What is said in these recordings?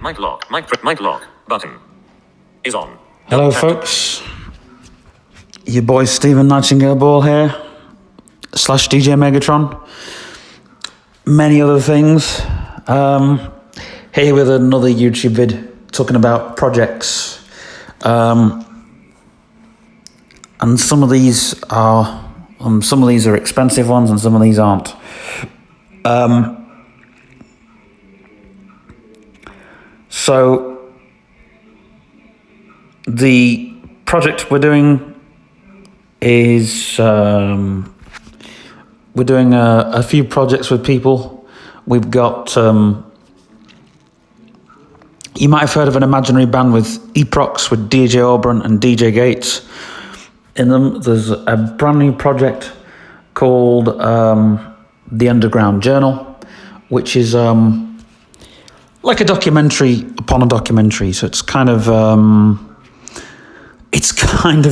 Mic lock button is on. Hello, folks. Your boy Stephen Nightingale Ball here, / DJ Megatron. Many other things. Here with another YouTube vid talking about projects. And some of these are expensive ones, and some of these aren't. So the project we're doing is we're doing a few projects with people. We've got you might have heard of an imaginary band with Eprox, with DJ Auburn and DJ Gates in them. There's a brand new project called The Underground Journal, which is like a documentary upon a documentary. So it's kind of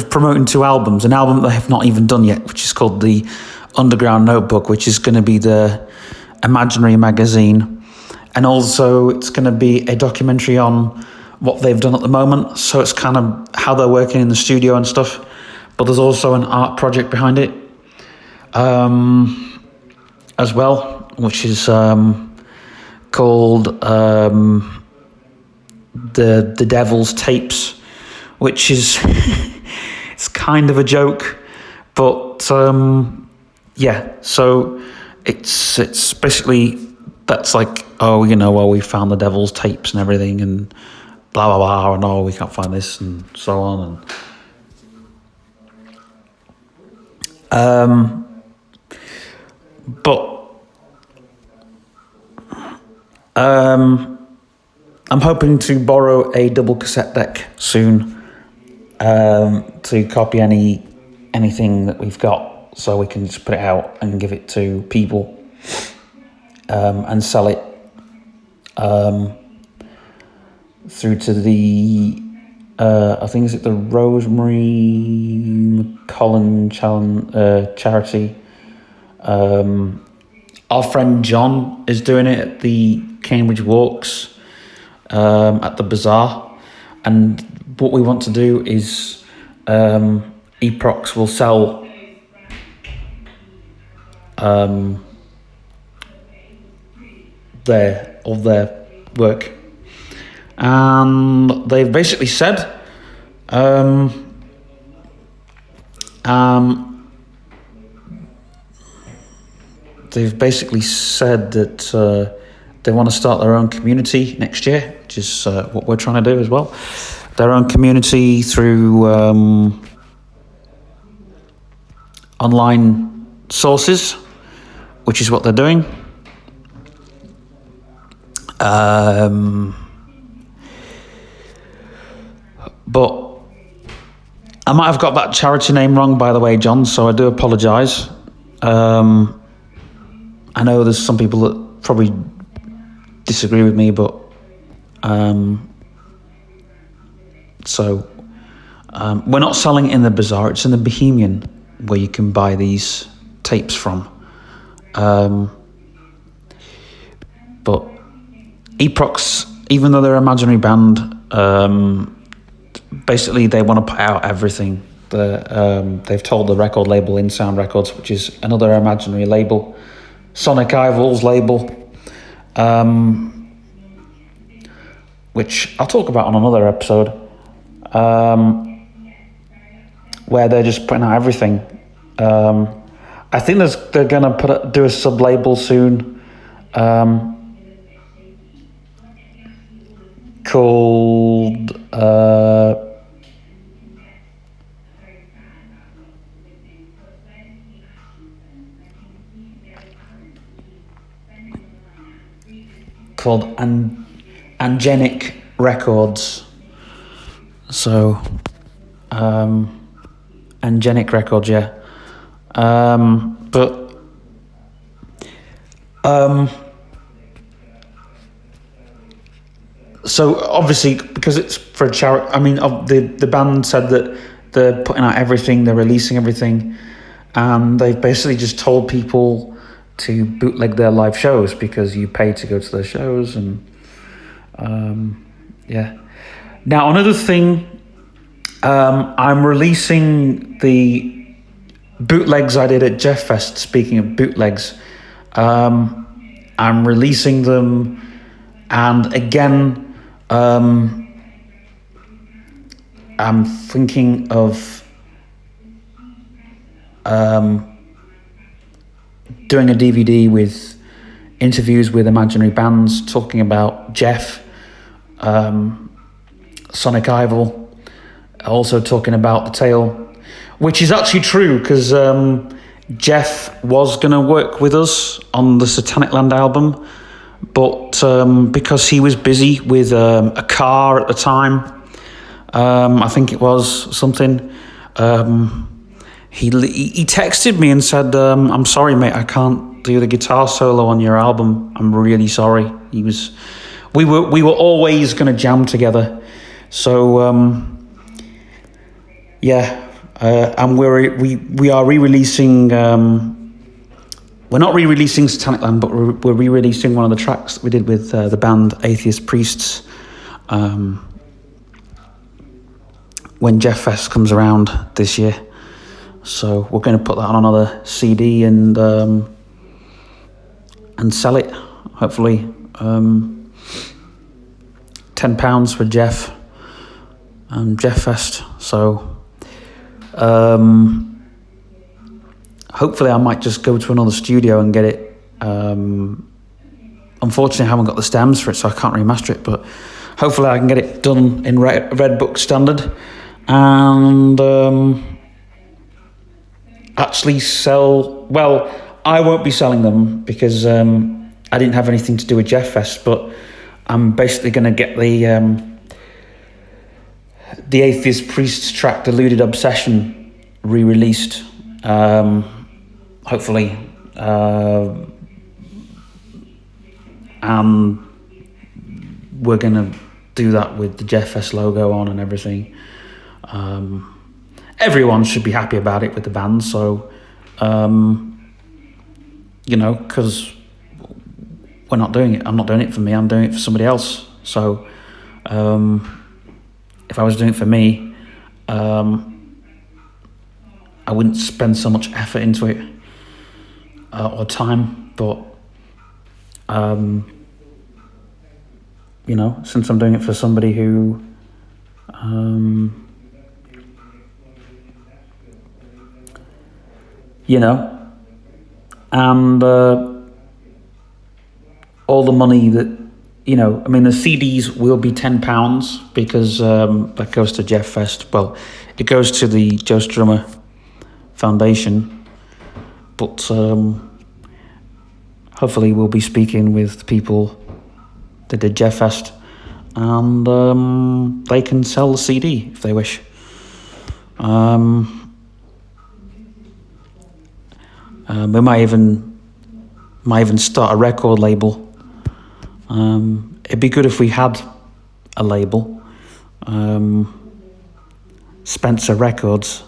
promoting two albums, an album they have not even done yet, which is called The Underground Notebook, which is going to be the imaginary magazine. And also it's going to be a documentary on what they've done at the moment. So it's kind of how they're working in the studio and stuff. But there's also an art project behind it as well, which is called the Devil's Tapes, which is it's kind of a joke, but yeah. So it's basically that's like, oh, we found the Devil's Tapes and everything, and blah blah blah, and oh, we can't find this, and so on, and but I'm hoping to borrow a double cassette deck soon to copy anything that we've got, so we can just put it out and give it to people and sell it through to the I think is it the Rosemary McCollum charity. Our friend John is doing it at the Cambridge Walks at the bazaar, and what we want to do is Eprox will sell their work, and they've basically said that they want to start their own community next year, which is what we're trying to do as well. Their own community through online sources, which is what they're doing. But I might have got that charity name wrong, by the way, John, so I do apologise. I know there's some people that probably disagree with me, but we're not selling it in the bazaar. It's in the Bohemian, where you can buy these tapes from. But Eprox, even though they're an imaginary band, basically they want to put out everything. They've told the record label InSound Records, which is another imaginary label, Sonic Ival's label, which I'll talk about on another episode, where they're just putting out everything. I think they're going to do a sub-label soon, called Angenic Records. So Angenic Records, yeah. But so obviously, because it's for a charity, I mean, the band said that they're putting out everything, they're releasing everything, and they've basically just told people to bootleg their live shows because you pay to go to their shows, and Yeah. Now, another thing, I'm releasing the bootlegs I did at Jeff Fest. Speaking of bootlegs, I'm releasing them, and again, I'm thinking of doing a DVD with interviews with imaginary bands talking about Jeff, Sonic Ival, also talking about The Tale, which is actually true because Jeff was going to work with us on the Satanic Land album, but because he was busy with a car at the time, I think it was something, he texted me and said, I'm sorry, mate, I can't do the guitar solo on your album. I'm really sorry. We were always going to jam together. So, and we are re-releasing, we're not re-releasing Satanic Land, but we're re-releasing one of the tracks that we did with the band Atheist Priests, when Jeff Fest comes around this year. So we're going to put that on another CD and sell it, hopefully. £10 for Jeff and Jeff Fest. So hopefully I might just go to another studio and get it. Unfortunately, I haven't got the stems for it, so I can't remaster it, but hopefully I can get it done in Red Book standard and actually sell. Well, I won't be selling them because I didn't have anything to do with Jeff Fest, but I'm basically going to get the Atheist Priests track Deluded Obsession re-released, hopefully, and we're going to do that with the Jeff Fest logo on and everything. Everyone should be happy about it with the band, so because we're not doing it. I'm not doing it for me. I'm doing it for somebody else. So if I was doing it for me, I wouldn't spend so much effort into it or time. But since I'm doing it for somebody who and all the money that, the CDs will be £10 because that goes to Jeff Fest. Well, it goes to the Joe Strummer Foundation, but hopefully we'll be speaking with people that did Jeff Fest, and they can sell the CD if they wish. We might even start a record label. It'd be good if we had a label, Spencer Records.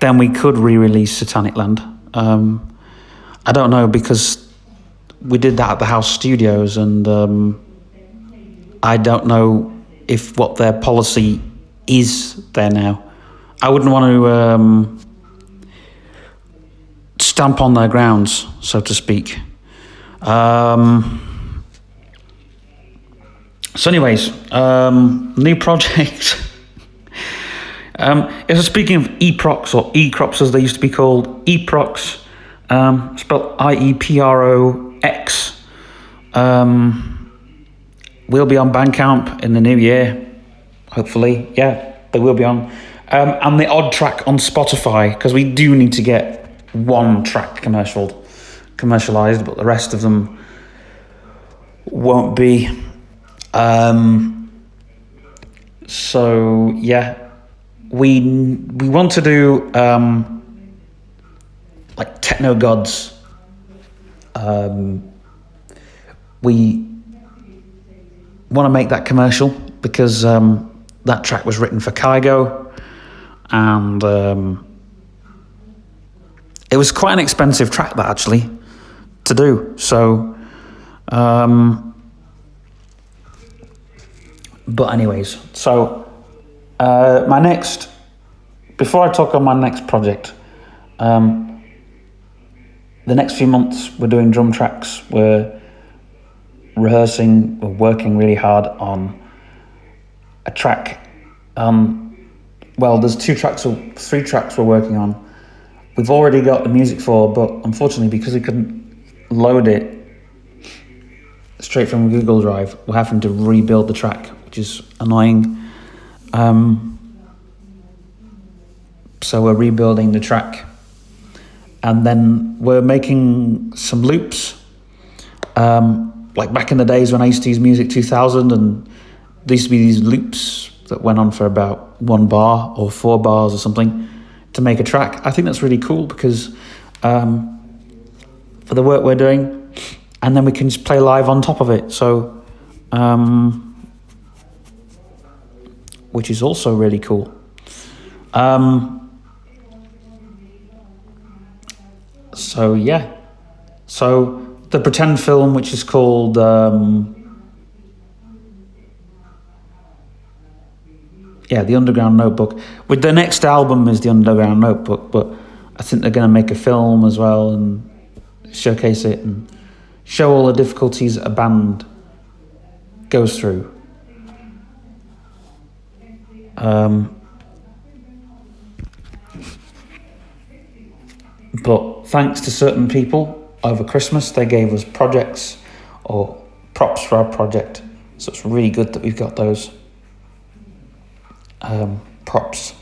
Then we could re-release Satanic Land. I don't know, because we did that at the House Studios, and I don't know if what their policy is there now. I wouldn't want to stamp on their grounds, so to speak. So anyways, new project. Speaking of EPROX, or E-Crops as they used to be called, EPROX, spelled IEPROX, will be on Bandcamp in the new year, hopefully. Yeah, they will be on. And the odd track on Spotify, because we do need to get one track commercialized, but the rest of them won't be. So yeah, we want to do like Techno Gods. We want to make that commercial because that track was written for Kygo, and it was quite an expensive track, that, actually, to do. So But anyways, so before I talk on my next project, the next few months we're doing drum tracks. We're rehearsing. We're working really hard on a track. There's 3 tracks we're working on. We've already got the music for, but unfortunately, because we couldn't load it straight from Google Drive, we're having to rebuild the track, which is annoying. So we're rebuilding the track, and then we're making some loops. Like back in the days when I used to use Music 2000, and there used to be these loops that went on for about 1 bar or 4 bars or something to make a track. I think that's really cool because for the work we're doing, and then we can just play live on top of it. So, which is also really cool. So yeah, so the pretend film, which is called The Underground Notebook. With the next album is The Underground Notebook, but I think they're going to make a film as well and showcase it and show all the difficulties a band goes through. But thanks to certain people over Christmas, they gave us projects or props for our project. So it's really good that we've got those props.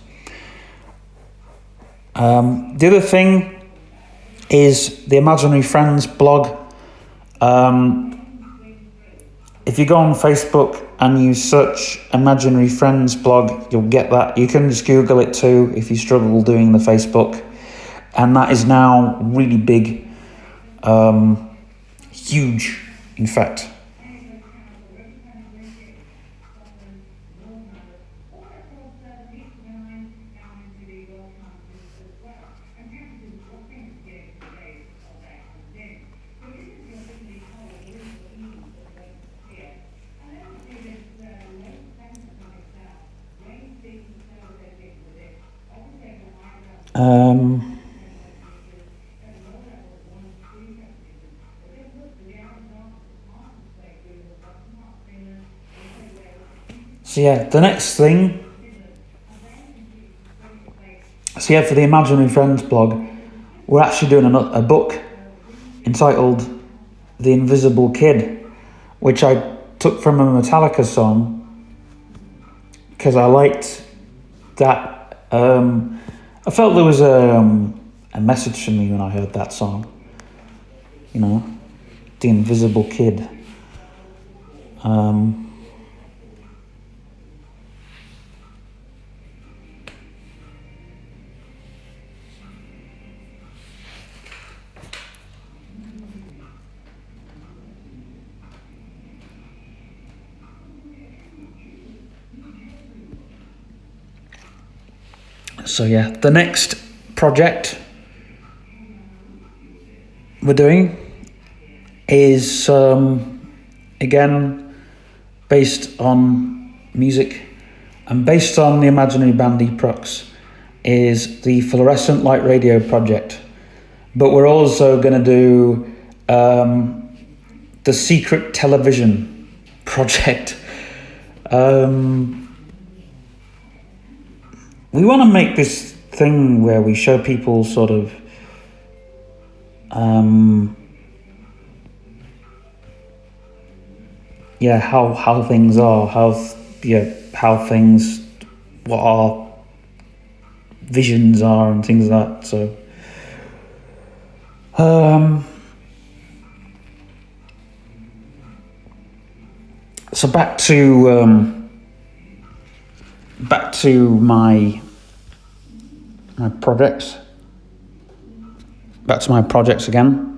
The other thing is the Imaginary Friends blog. If you go on Facebook and you search Imaginary Friends blog, you'll get that. You can just Google it too if you struggle doing the Facebook. And that is now really big, huge, in fact. So yeah, the next thing. So yeah, for the Imaginary Friends blog, we're actually doing a book entitled The Invisible Kid, which I took from a Metallica song because I liked that. I felt there was a message for me when I heard that song. You know, The Invisible Kid. So yeah, the next project we're doing is again based on music and based on the imaginary band Eprox, is the Fluorescent Light Radio project. But we're also going to do the Secret Television project. We want to make this thing where we show people sort of how things are, how things, what our visions are and things like that. So back to my projects. Back to my projects again.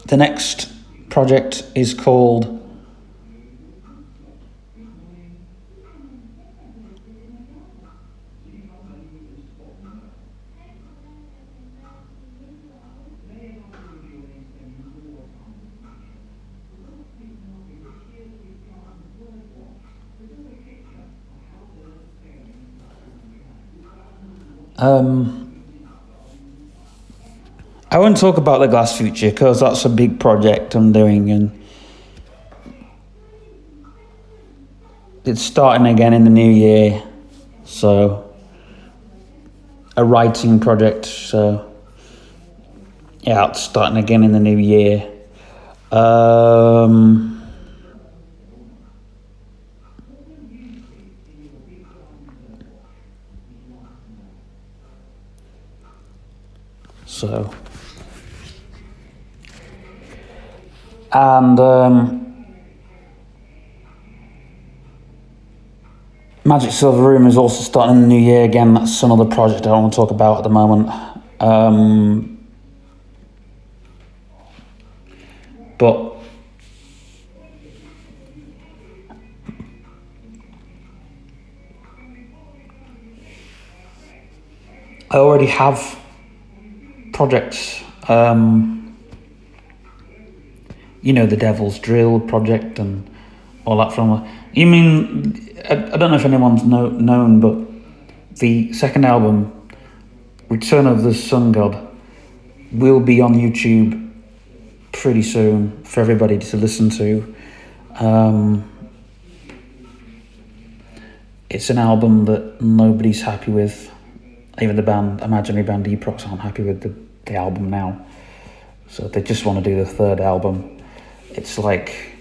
The next project is called I won't talk about the Glass Future because that's a big project I'm doing, and it's starting again in the new year. So, a writing project. So, yeah, it's starting again in the new year. So, and Magic Silver Room is also starting in the new year again. That's another project I don't want to talk about at the moment. But I already have projects. The Devil's Drill project and all that from. You mean, I don't know if anyone's known, but the second album, Return of the Sun God, will be on YouTube pretty soon for everybody to listen to. It's an album that nobody's happy with. Even the band, imaginary band Eprox, aren't happy with the album now. So they just want to do the third album. It's like,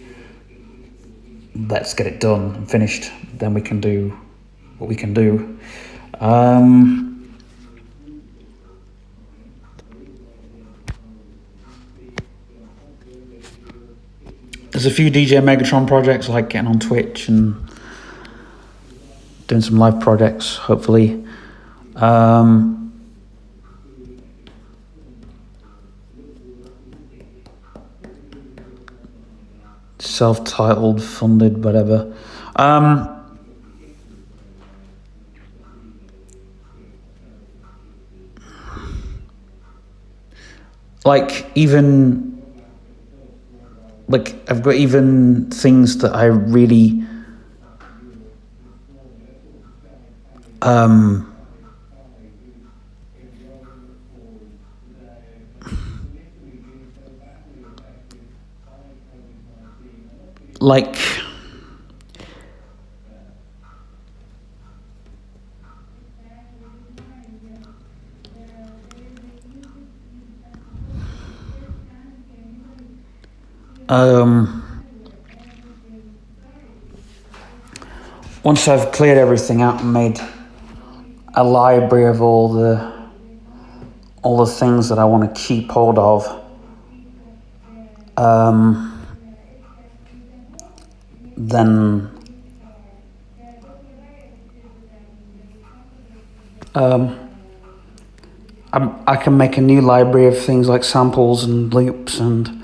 let's get it done and finished, then we can do what we can do. There's a few DJ Megatron projects, like getting on Twitch and doing some live projects, hopefully. Self-titled, funded, whatever. I've got even things that I really like once I've cleared everything out and made a library of all the things that I want to keep hold of, then I can make a new library of things like samples and loops and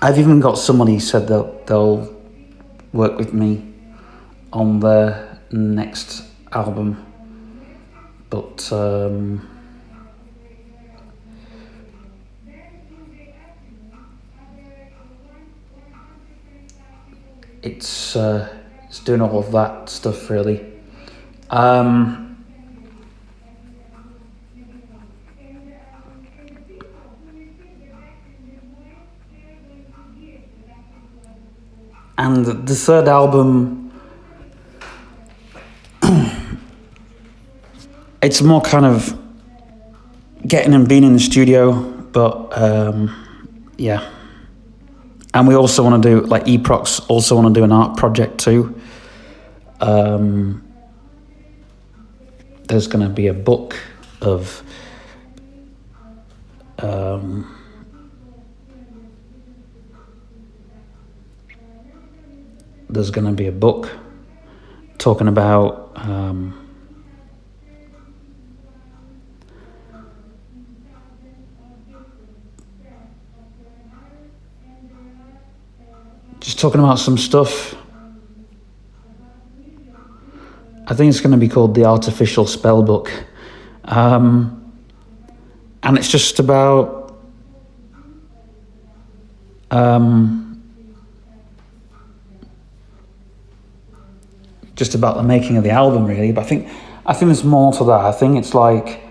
I've even got somebody said that they'll work with me on the next album, but it's doing all of that stuff really. And the third album, it's more kind of getting and being in the studio, but yeah. And we also want to do, like Eprox also want to do an art project too. There's going to be a book of there's going to be a book talking about just talking about some stuff. I think it's going to be called The Artificial Spell Book. And it's just about just about the making of the album, really. But I think there's more to that. I think it's like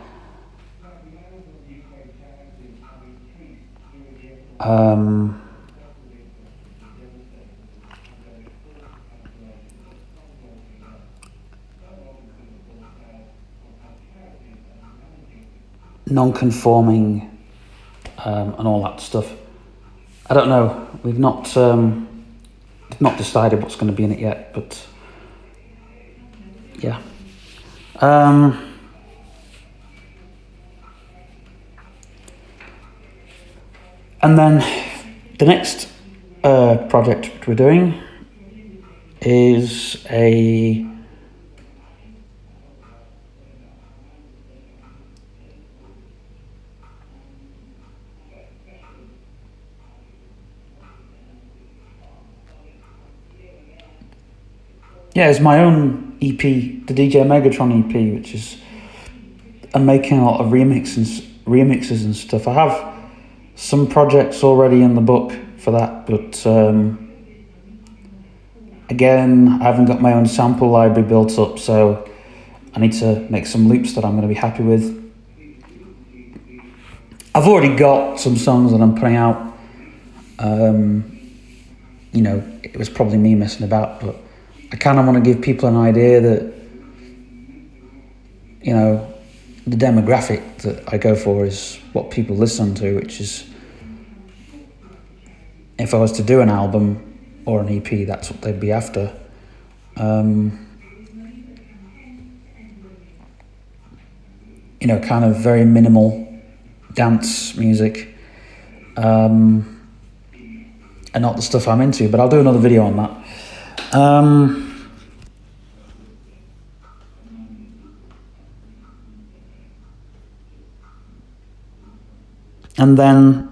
non-conforming and all that stuff. I don't know. We've not decided what's going to be in it yet, but yeah. And then the next project we're doing is a it's my own EP, the DJ Megatron EP, which is I'm making a lot of remixes and stuff. I have some projects already in the book for that, but again, I haven't got my own sample library built up, so I need to make some loops that I'm going to be happy with. I've already got some songs that I'm putting out. It was probably me messing about, but I kind of want to give people an idea that, the demographic that I go for is what people listen to, which is, if I was to do an album or an EP, that's what they'd be after. Kind of very minimal dance music, and not the stuff I'm into, but I'll do another video on that. And then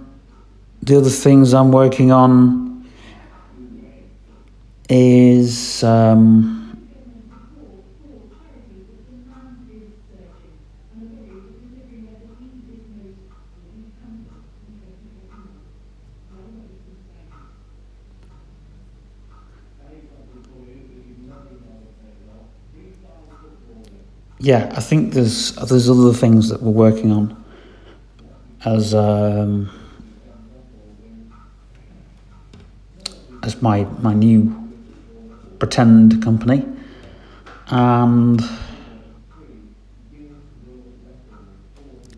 the other things I'm working on is I think there's other things that we're working on as my new pretend company, and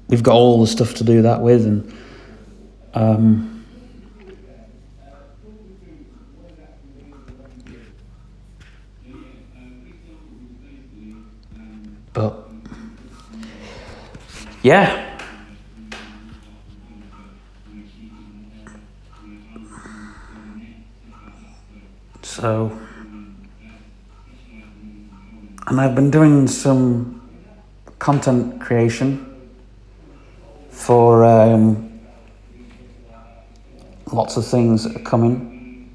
we've got all the stuff to do that with, and but yeah. So, and I've been doing some content creation for lots of things that are coming.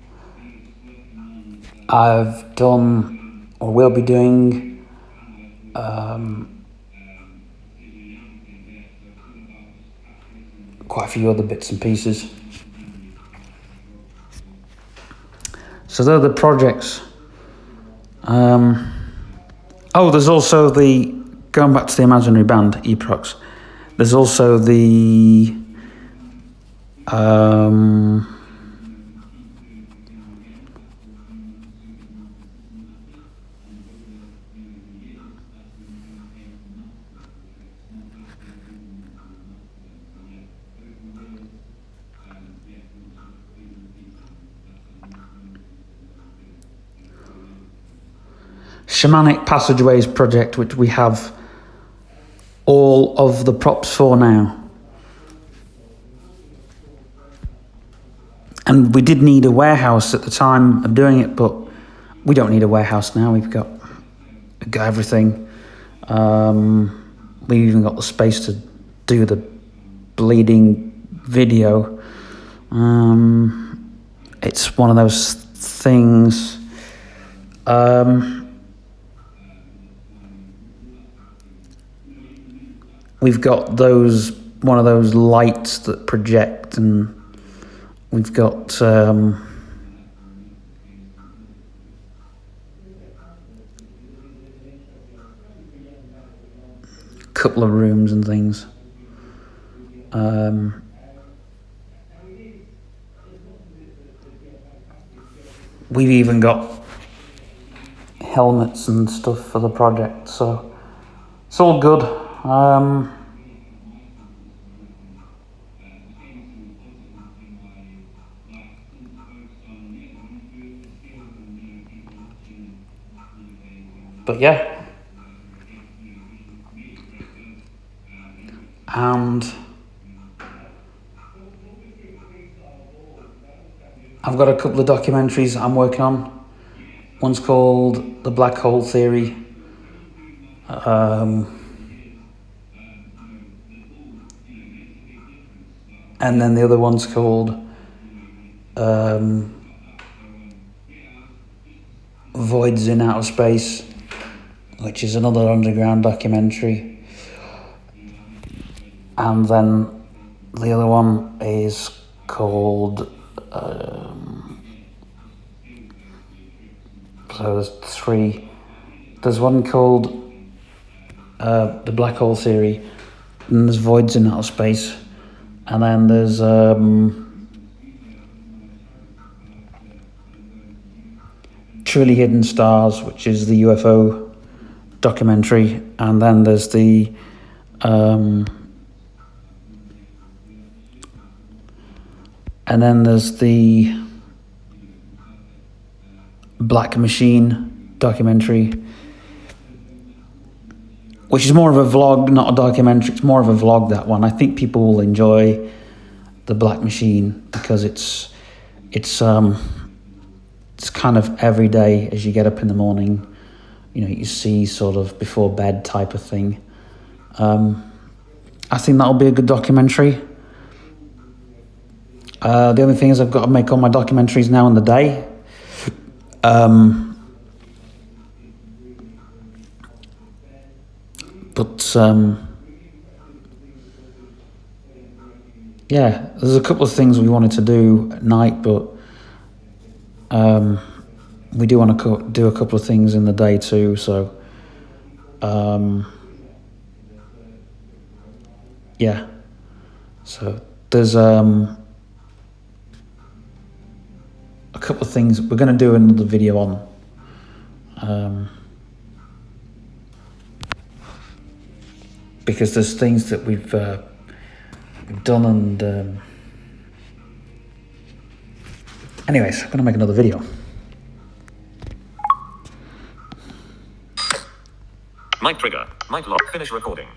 I've done, or will be doing, quite a few other bits and pieces. So they're the projects. There's also going back to the imaginary band, Eprox, there's also the Shamanic Passageways project, which we have all of the props for now. And we did need a warehouse at the time of doing it, but we don't need a warehouse now. We've got everything. We've even got the space to do the bleeding video. It's one of those things. We've got one of those lights that project, and we've got couple of rooms and things. We've even got helmets and stuff for the project, so it's all good. But yeah. And I've got a couple of documentaries I'm working on. One's called The Black Hole Theory. And then the other one's called Voids in Outer Space, which is another underground documentary. And then the other one is called, so there's three. There's one called The Black Hole Theory, and there's Voids in Outer Space, and then there's Truly Hidden Stars, which is the UFO documentary, and then there's the Black Machine documentary, which is more of a vlog, not a documentary. It's more of a vlog, that one. I think people will enjoy the Black Machine because it's kind of every day as you get up in the morning, you know, you see sort of before bed type of thing. I think that'll be a good documentary. The only thing is I've got to make all my documentaries now in the day. Yeah, there's a couple of things we wanted to do at night, but we do want to do a couple of things in the day too, so yeah. So there's a couple of things we're going to do another video on, because there's things that we've done, and anyways, I'm going to make another video. Mic trigger. Mic lock. Finish recording.